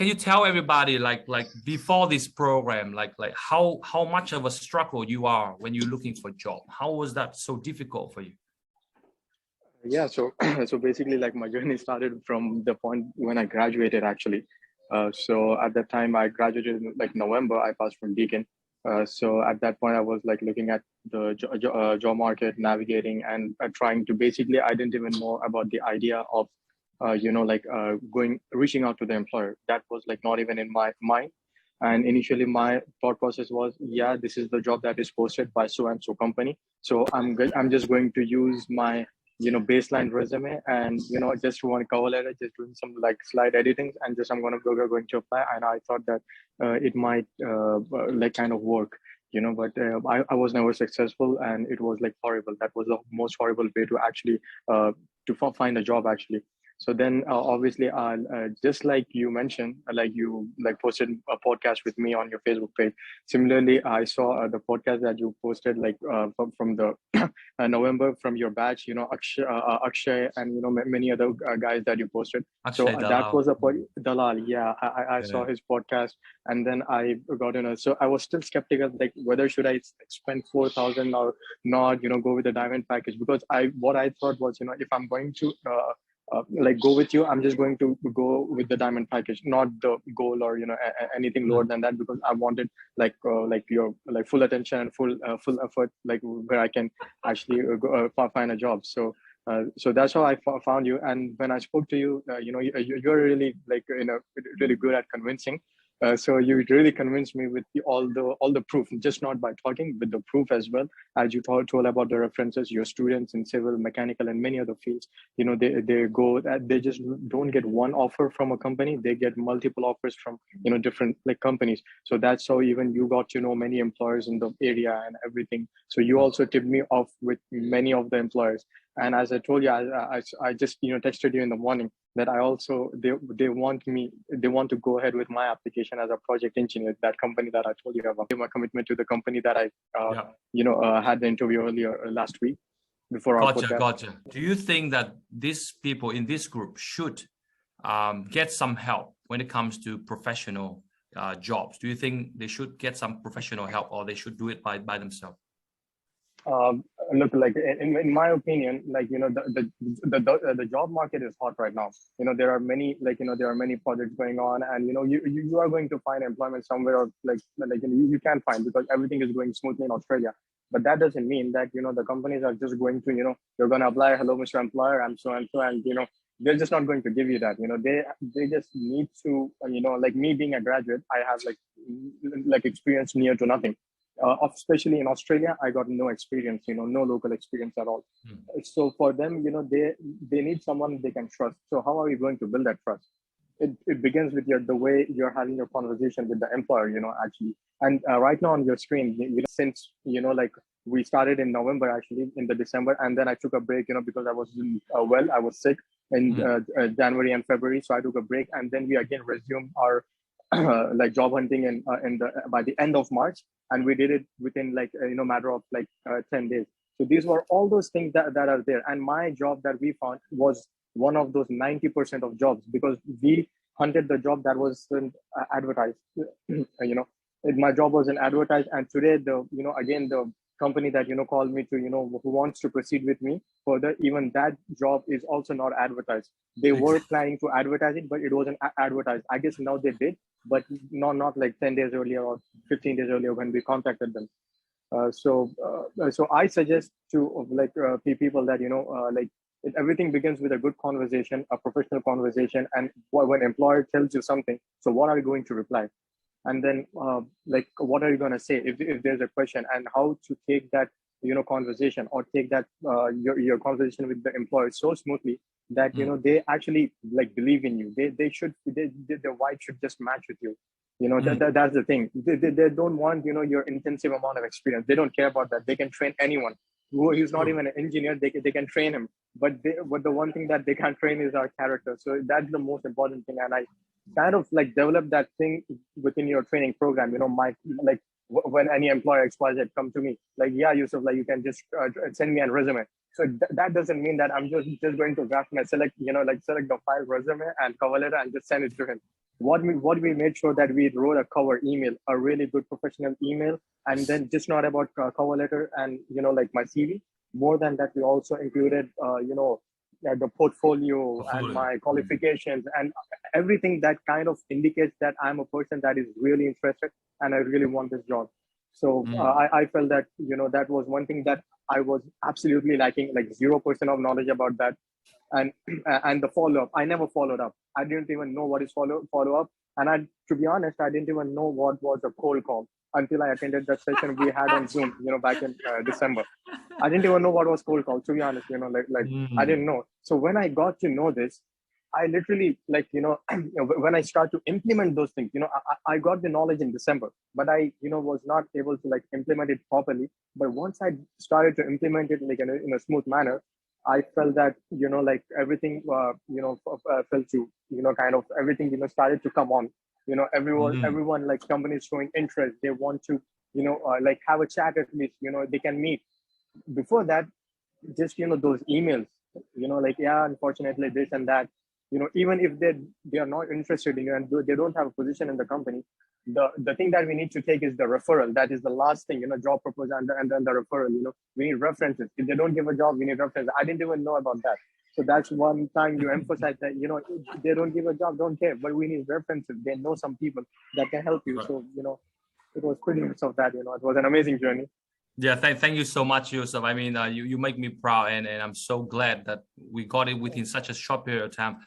Can you tell everybody like before this program, like how much of a struggle you are when you're looking for a job? How was that so difficult for you? Yeah, so so basically, like, my journey started from the point when I graduated, actually. So at that time, I graduated in like November. I passed from Deakin. So at that point, I was like looking at the job market, navigating, and trying to basically, I didn't even know about the idea of, reaching out to the employer. That was like not even in my mind. And initially, my thought process was, yeah, this is the job that is posted by so and so company. So I'm just going to use my baseline resume and just one cover letter, just doing some like slide editing, and just I'm going to apply. And I thought that it might like kind of work, but I was never successful, and it was like horrible. That was the most horrible way to actually to find a job, actually. So then obviously, just like you mentioned, like you like posted a podcast with me on your Facebook page. Similarly, I saw the podcast that you posted like from the November from your batch, Akshay and many other guys that you posted. Akshay so that was a Dalal. Yeah, I saw his podcast, and then I got in. So I was still skeptical, like whether should I spend 4,000 or not, go with the diamond package, because what I thought was, if I'm going to like go with you, I'm just going to go with the diamond package, not the goal or anything lower than that, because I wanted like your like full attention and full effort, like where I can actually find a job. So so that's how I found you. And when I spoke to you, you're really like really good at convincing. So you really convinced me with all the proof, just not by talking, but the proof as well. As you told about the references, your students in civil, mechanical, and many other fields, they just don't get one offer from a company; they get multiple offers from different like companies. So that's how even you got to know many employers in the area and everything. So you also tipped me off with many of the employers. And as I told you, I just texted you in the morning that I also they want to go ahead with my application as a project engineer. That company that I told you about, my commitment to the company that I had the interview earlier last week before our podcast. Gotcha. Do you think that these people in this group should get some help when it comes to professional jobs? Do you think they should get some professional help, or they should do it by themselves? Look, like in my opinion, like the job market is hot right now. There are many there are many projects going on, and you are going to find employment somewhere, or you can find, because everything is going smoothly in Australia. But that doesn't mean that the companies are just going to you're going to apply, hello Mr. Employer, I'm so and so, and they're just not going to give you that. They just need to like me being a graduate, I have like experience near to nothing. Especially in Australia, I got no experience, no local experience at all. So for them, they need someone they can trust. So how are you going to build that trust? It begins with the way you're having your conversation with the employer, actually. And right now on your screen, since like we started in November, actually in the December, and then I took a break, because I wasn't I was sick in January and February, so I took a break, and then we again resumed our like job hunting by the end of March, and we did it within like matter of like 10 days. So these were all those things that are there, and my job that we found was one of those 90% of jobs, because we hunted the job that wasn't advertised. My job wasn't advertised, and today again the company that called me to who wants to proceed with me further, even that job is also not advertised. They were planning to advertise it, but it wasn't advertised. I guess now they did, but not like 10 days earlier or 15 days earlier when we contacted them. So I suggest to people that everything begins with a good conversation, a professional conversation, and when employer tells you something, so what are you going to reply? And then what are you going to say if there's a question, and how to take that conversation, or take that your conversation with the employer so smoothly that they actually like believe in you. Their vibe should just match with you. That's the thing. They don't want your intensive amount of experience. They don't care about that. They can train anyone who is not even an engineer. They can train him, but the one thing that they can't train is our character. So that's the most important thing. And I kind of like develop that thing within your training program. When any employer XYZ come to me, like, yeah, Yousuf, like you can just send me a resume. So that doesn't mean that I'm just going to draft my select the file resume and cover letter and just send it to him. what we made sure that we wrote a cover email, a really good professional email, and then just not about cover letter and like my CV. More than that, we also included the portfolio and my qualifications and everything that kind of indicates that I'm a person that is really interested and I really want this job. So I felt that that was one thing that I was absolutely lacking, like 0% of knowledge about that. And the follow-up, I never followed up. I didn't even know what is follow-up. And to be honest, I didn't even know what was a cold call until I attended that session we had on Zoom, back in December. I didn't even know what was cold call, to be honest, I didn't know. So when I got to know this, I literally, when I start to implement those things, I got the knowledge in December, but I, was not able to implement it properly. But once I started to implement it in a smooth manner, I felt that, everything, felt to, kind of everything, started to come on. Everyone companies showing interest. They want to, have a chat at least, they can meet. Before that, just, those emails, yeah, unfortunately this and that, even if they are not interested in you and they don't have a position in the company, the thing that we need to take is the referral. That is the last thing, job proposal and then the referral, we need references. If they don't give a job, we need references. I didn't even know about that. So that's one time you emphasize that, if they don't give a job, don't care, but we need references. They know some people that can help you. So, it was pretty much of that, it was an amazing journey. Yeah, thank you so much, Yousuf. I mean, you make me proud, and I'm so glad that we got it within such a short period of time.